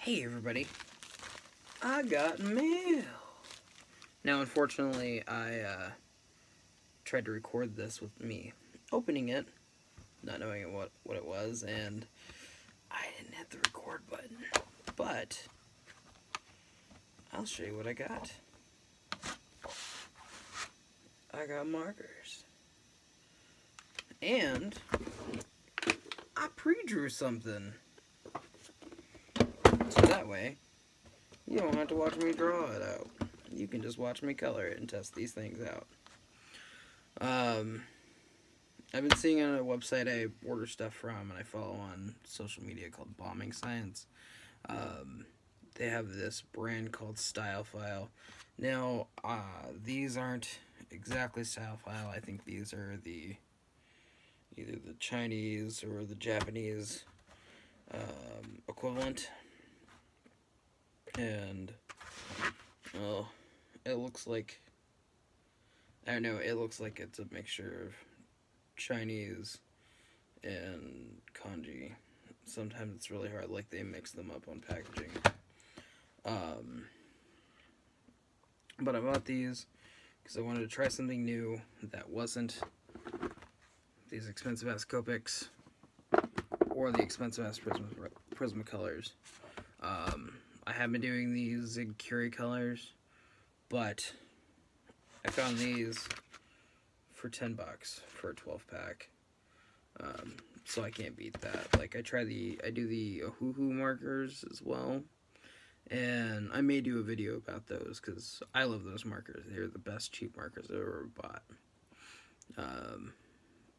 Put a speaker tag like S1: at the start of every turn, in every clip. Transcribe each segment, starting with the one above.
S1: Hey everybody, I got mail. Now unfortunately I tried to record this with me opening it, not knowing what it was, and I didn't hit the record button, but I'll show you what I got. I got markers, and I pre-drew something. So that way, you don't have to watch me draw it out. You can just watch me color it and test these things out. I've been seeing on a website I order stuff from and I follow on social media called Bombing Science. They have this brand called stylefile. Now, these aren't exactly stylefile. I think these are either the Chinese or the Japanese equivalent. And, well, it looks like, I don't know, it looks like it's a mixture of Chinese and kanji. Sometimes it's really hard, like they mix them up on packaging. But I bought these because I wanted to try something new that wasn't these expensive-ass Copics or the expensive-ass Prismacolors. I have been doing these Zig Curie colors, but I found these for $10 for a 12-pack. So I can't beat that. Like I do the Ohuhu markers as well, and I may do a video about those because I love those markers. They're the best cheap markers I've ever bought.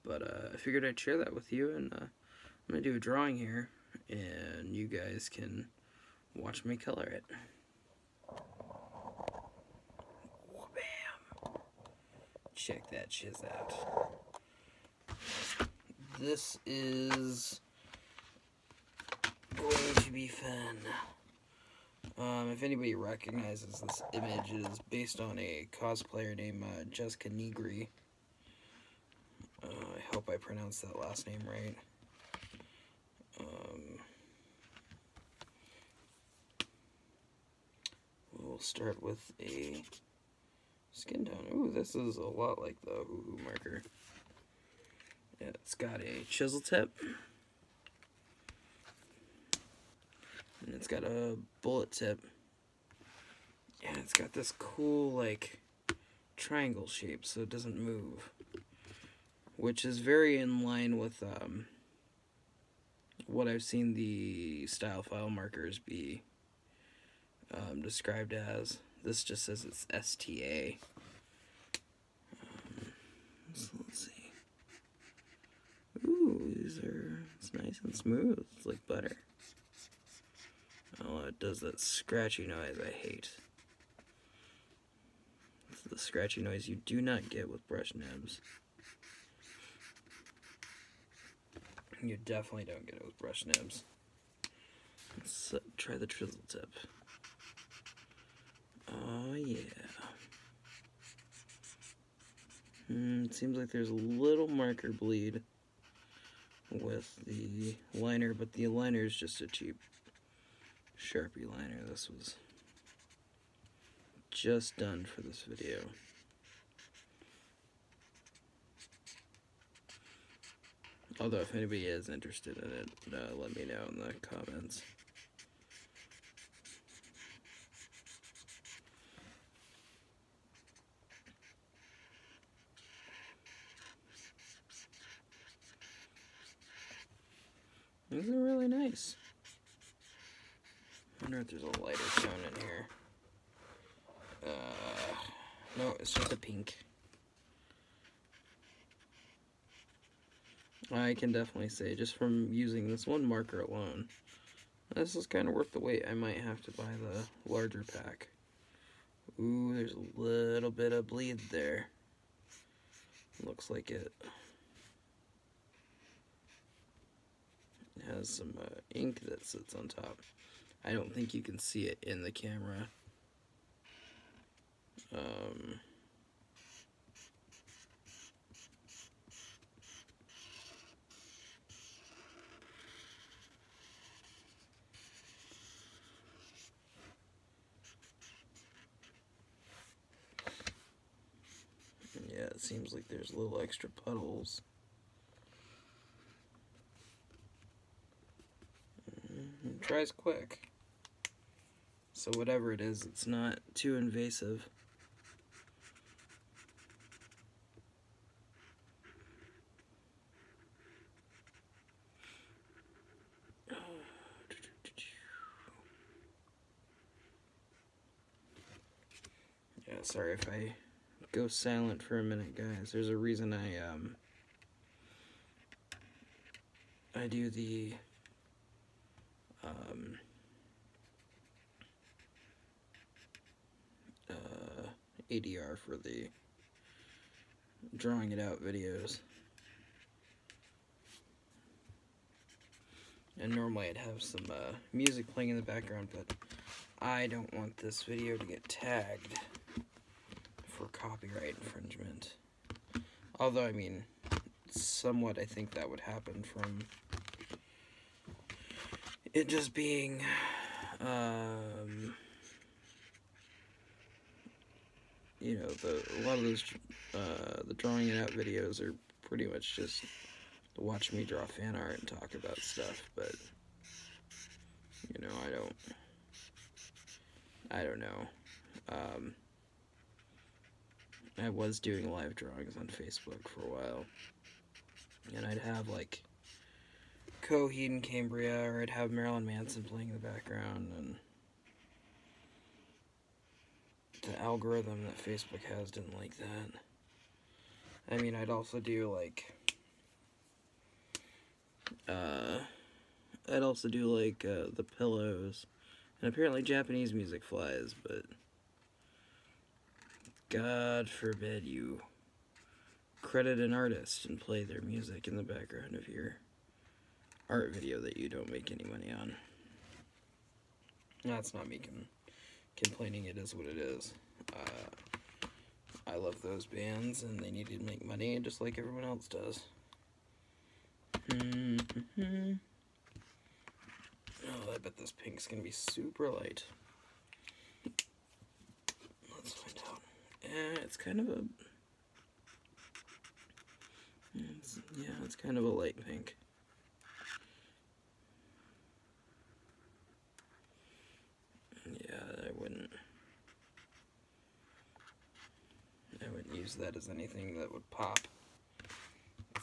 S1: But I figured I'd share that with you, and I'm gonna do a drawing here, and you guys can watch me color it. Bam! Check that shiz out. This is going to be fun. If anybody recognizes this image, it is based on a cosplayer named Jessica Negri. I hope I pronounced that last name right. We'll start with a skin tone. Ooh, this is a lot like the Ohuhu marker. Yeah, it's got a chisel tip. And it's got a bullet tip. And it's got this cool, like, triangle shape so it doesn't move. Which is very in line with what I've seen the stylefile markers be described as. This just says it's STA. So let's see. Ooh, it's nice and smooth. It's like butter. Oh, it does that scratchy noise I hate. It's the scratchy noise you do not get with brush nibs. You definitely don't get it with brush nibs. Let's try the chisel tip. Oh yeah. It seems like there's a little marker bleed with the liner, but the liner is just a cheap Sharpie liner. This was just done for this video. Although if anybody is interested in it, let me know in the comments. These are really nice. I wonder if there's a lighter tone in here. No, it's just a pink. I can definitely say, just from using this one marker alone, this is kind of worth the wait. I might have to buy the larger pack. Ooh, there's a little bit of bleed there. Looks like it has some ink that sits on top. I don't think you can see it in the camera. it seems like there's little extra puddles. It dries quick. So whatever it is, it's not too invasive. Yeah, sorry if I go silent for a minute, guys. There's a reason I do the ADR for the drawing it out videos. And normally I'd have some music playing in the background, but I don't want this video to get tagged for copyright infringement. Although, I mean, somewhat I think that would happen from it just being, you know, a lot of those, the drawing it out videos are pretty much just watch me draw fan art and talk about stuff, but, you know, I don't know. I was doing live drawings on Facebook for a while, and I'd have, like, Coheed and Cambria, or I'd have Marilyn Manson playing in the background, and the algorithm that Facebook has didn't like that. I mean, I'd also do, like, the pillows, and apparently Japanese music flies, but God forbid you credit an artist and play their music in the background of your art video that you don't make any money on. That's not me complaining, it is what it is. I love those bands, and they need to make money just like everyone else does. Oh, I bet this pink's gonna be super light. Let's find out. It's kind of a... it's kind of a light pink. Yeah, I wouldn't use that as anything that would pop.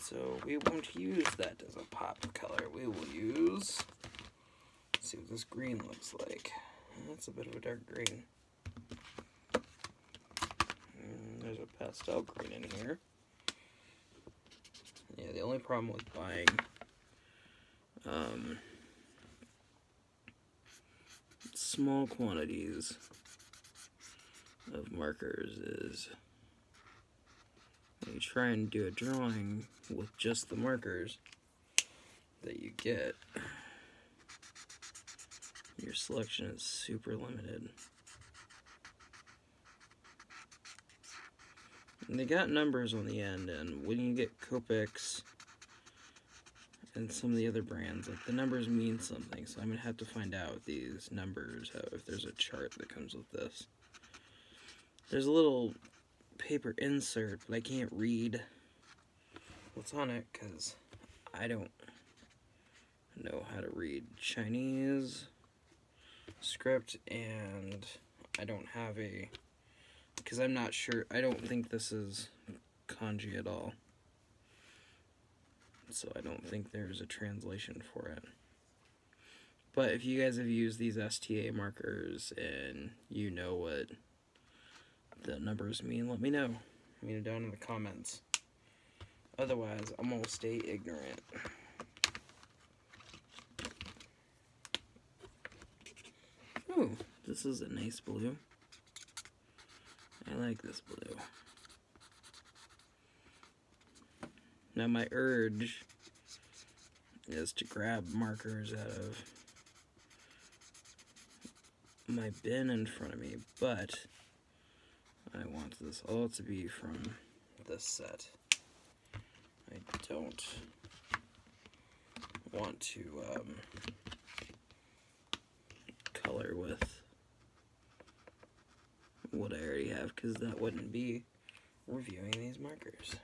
S1: So we won't use that as a pop color. We will use... Let's see what this green looks like. That's a bit of a dark green. There's a pastel green in here. Yeah, the only problem with buying small quantities of markers is when you try and do a drawing with just the markers that you get, your selection is super limited. And they got numbers on the end, and when you get Copics and some of the other brands, like, the numbers mean something, so I'm going to have to find out these numbers, if there's a chart that comes with this. There's a little paper insert, but I can't read what's on it, because I don't know how to read Chinese script, and I don't have a... because I'm not sure, I don't think this is kanji at all. So I don't think there's a translation for it. But if you guys have used these STA markers and you know what the numbers mean, let me know. Let me know down in the comments. Otherwise, I'm gonna stay ignorant. Ooh, this is a nice blue. I like this blue. Now my urge is to grab markers out of my bin in front of me, but I want this all to be from this set. I don't want to color with what I already have, because that wouldn't be reviewing these markers.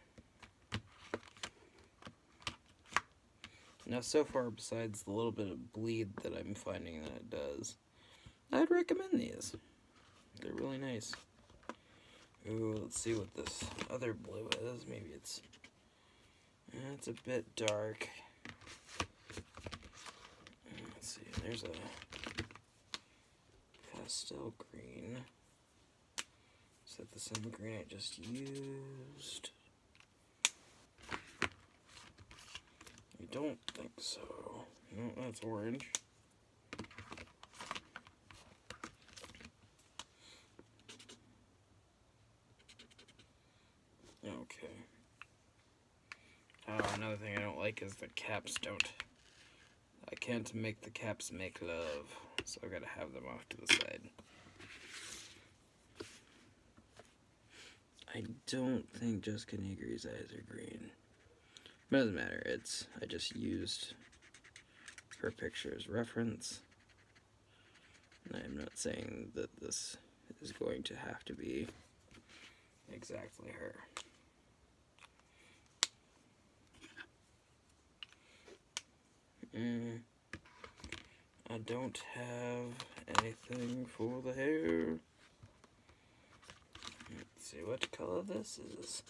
S1: Now, so far, besides the little bit of bleed that I'm finding that it does, I'd recommend these. They're really nice. Ooh, let's see what this other blue is. Maybe it's a bit dark. Let's see, there's a pastel green. Is that the same green I just used? I don't think so. No, that's orange. Okay. Oh, another thing I don't like is the caps I can't make the caps make love, so I've got to have them off to the side. I don't think Jessica Negri's eyes are green. But it doesn't matter, I just used her picture as reference. And I'm not saying that this is going to have to be exactly her. I don't have anything for the hair. Let's see what color this is.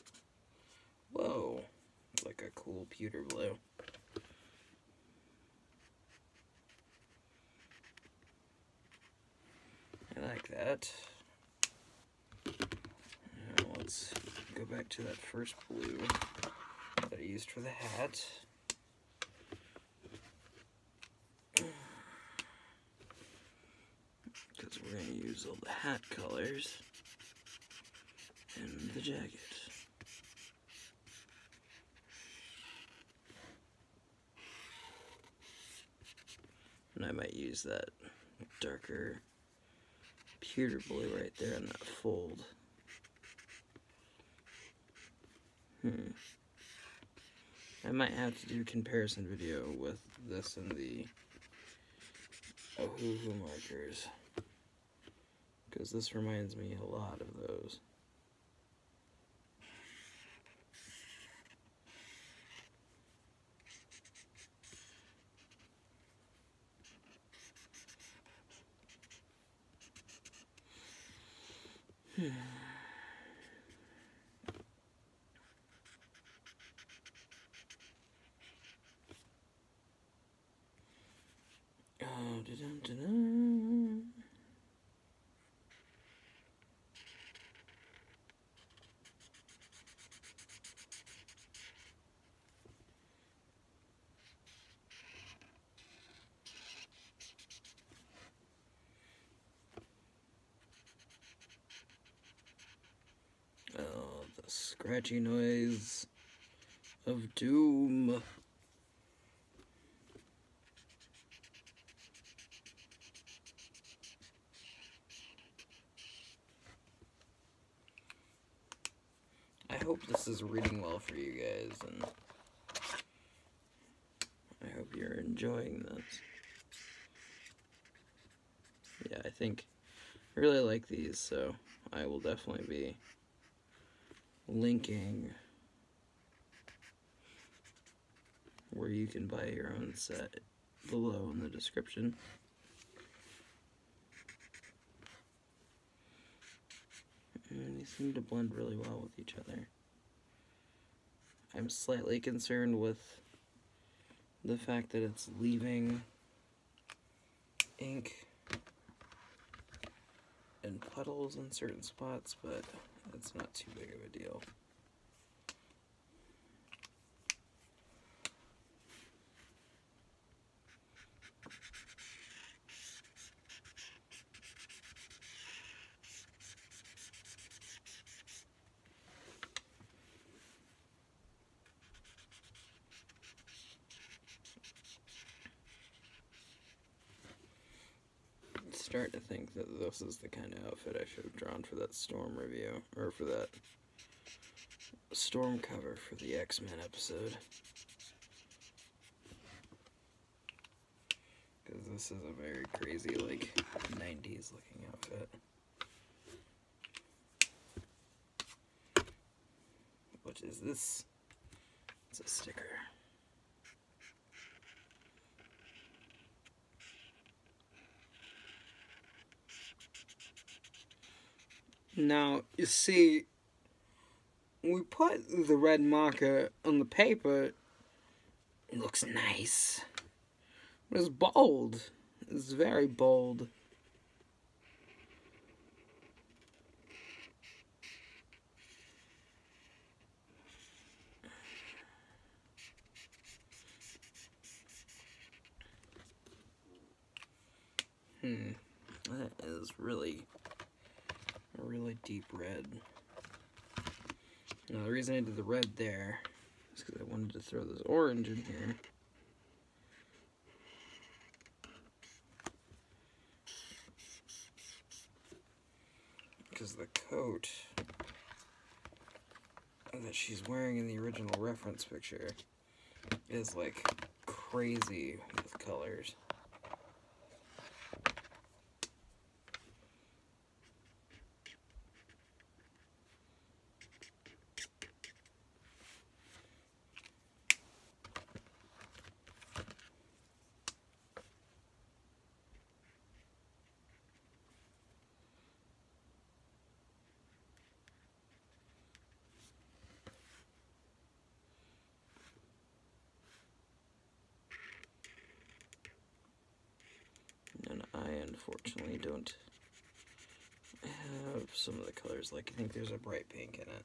S1: Whoa, it's like a cool pewter blue. I like that. Now let's go back to that first blue that I used for the hat. Because we're going to use all the hat colors and the jacket. And I might use that darker pewter blue right there in that fold. I might have to do a comparison video with this and the Ohuhu markers, because this reminds me a lot of those. Oh, the scratchy noise of doom. I hope this is reading well for you guys, and I hope you're enjoying this. Yeah, I really like these, so I will definitely be linking where you can buy your own set below in the description. And these seem to blend really well with each other. I'm slightly concerned with the fact that it's leaving ink and puddles in certain spots, but it's not too big of a deal. Start to think that this is the kind of outfit I should have drawn for that Storm review, or for that Storm cover for the X-Men episode. Because this is a very crazy, like, 90s looking outfit. is this? It's a sticker. Now, you see, we put the red marker on the paper. It looks nice. But it's bold. It's very bold. That is really a really deep red. Now, the reason I did the red there is because I wanted to throw this orange in here. Because the coat that she's wearing in the original reference picture is like crazy with colors. And I unfortunately don't have some of the colors. Like, I think there's a bright pink in it.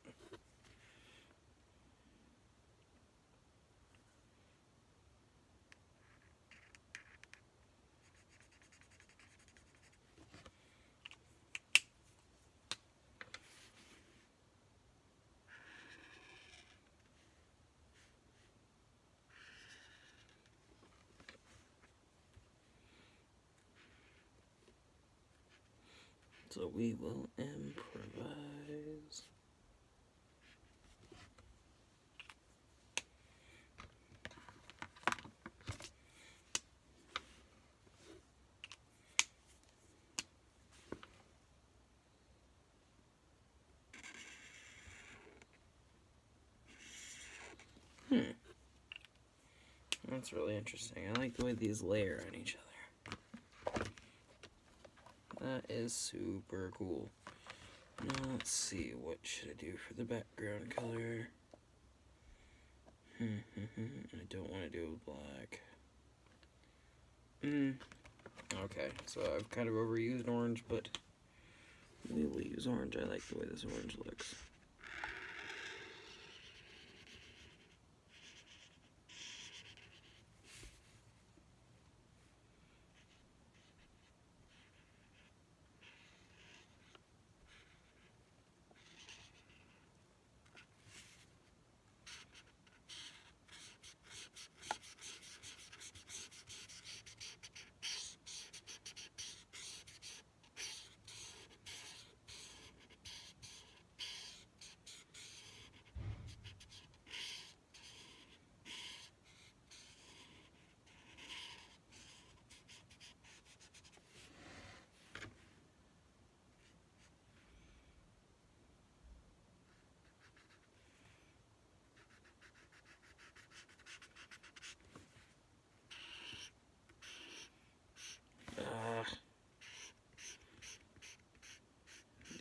S1: So we will improvise. That's really interesting. I like the way these layer on each other. That is super cool. Now let's see, what should I do for the background color? I don't want to do black. Okay, so I've kind of overused orange, but we will use orange. I like the way this orange looks.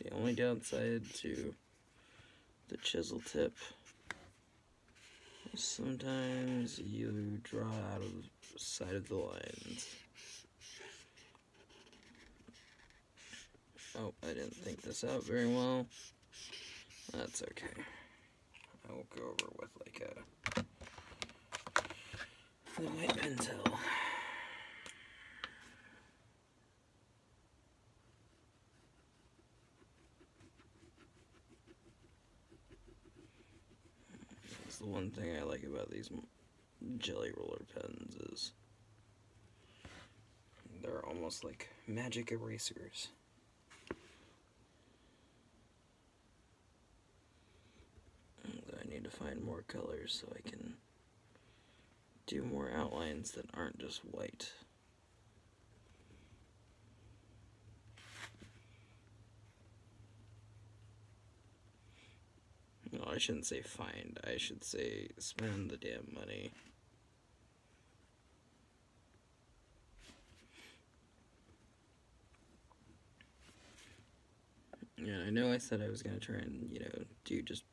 S1: The only downside to the chisel tip is sometimes you draw out of the side of the lines. Oh, I didn't think this out very well. That's okay. I will go over with like the white pencil. That's the one thing I like about these jelly roller pens is they're almost like magic erasers. I need to find more colors so I can do more outlines that aren't just white. I I shouldn't say find. I should say spend the damn money. Yeah, I know I said I was going to try and, you know, do just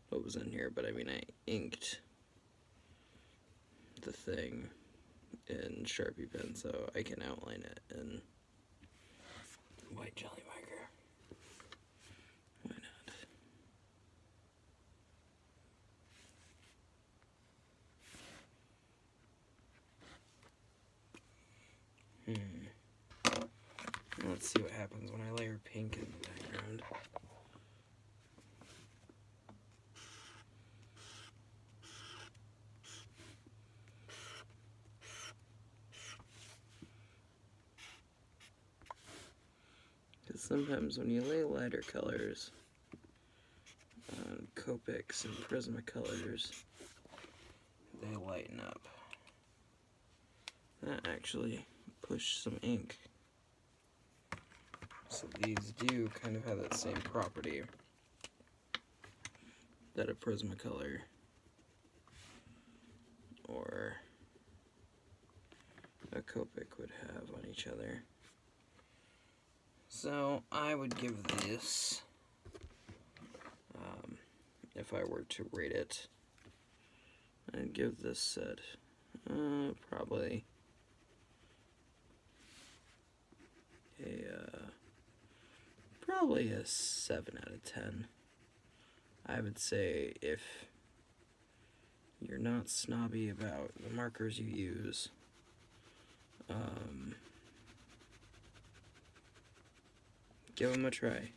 S1: what was in here, but I mean, I inked the thing in Sharpie pen, so I can outline it in white jelly marker. Why not? Let's see what happens when I layer pink in the background. Because sometimes when you lay lighter colors on Copics and Prismacolors, they lighten up. That actually pushed some ink. So these do kind of have that same property that a Prismacolor or a Copic would have on each other. So I would give this, if I were to rate it, I'd give this set probably a 7 out of 10. I would say if you're not snobby about the markers you use, give them a try.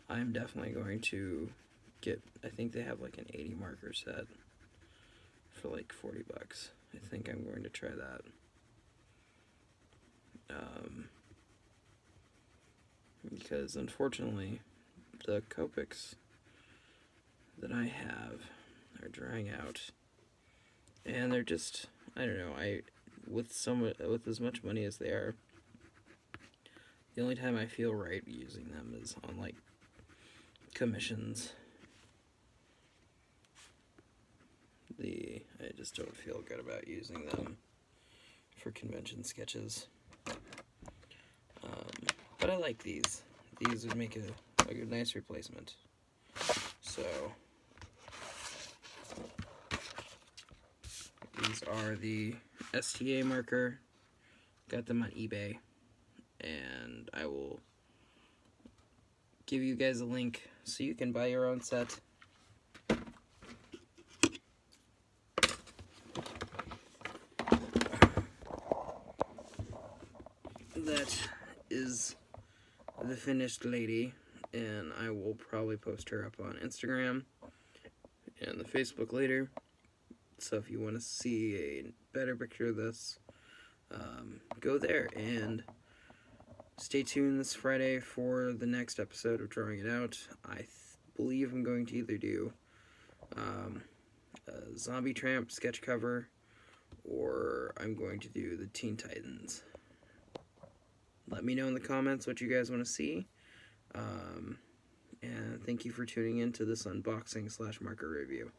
S1: I'm definitely going to get, I think they have like an 80 marker set for like 40 bucks. I think I'm going to try that. Because unfortunately, the Copics that I have are drying out, and they're just, I don't know, with as much money as they are, the only time I feel right using them is on like commissions. I just don't feel good about using them for convention sketches. But I like these. These would make a nice replacement. So these are the STA Marker. Got them on eBay, and I will give you guys a link so you can buy your own set. That is the finished lady, and I will probably post her up on Instagram and the Facebook later. So if you want to see a better picture of this, go there, and stay tuned this Friday for the next episode of Drawing It Out. I believe I'm going to either do a Zombie Tramp sketch cover, or I'm going to do the Teen Titans. Let me know in the comments what you guys want to see. And thank you for tuning in to this unboxing / marker review.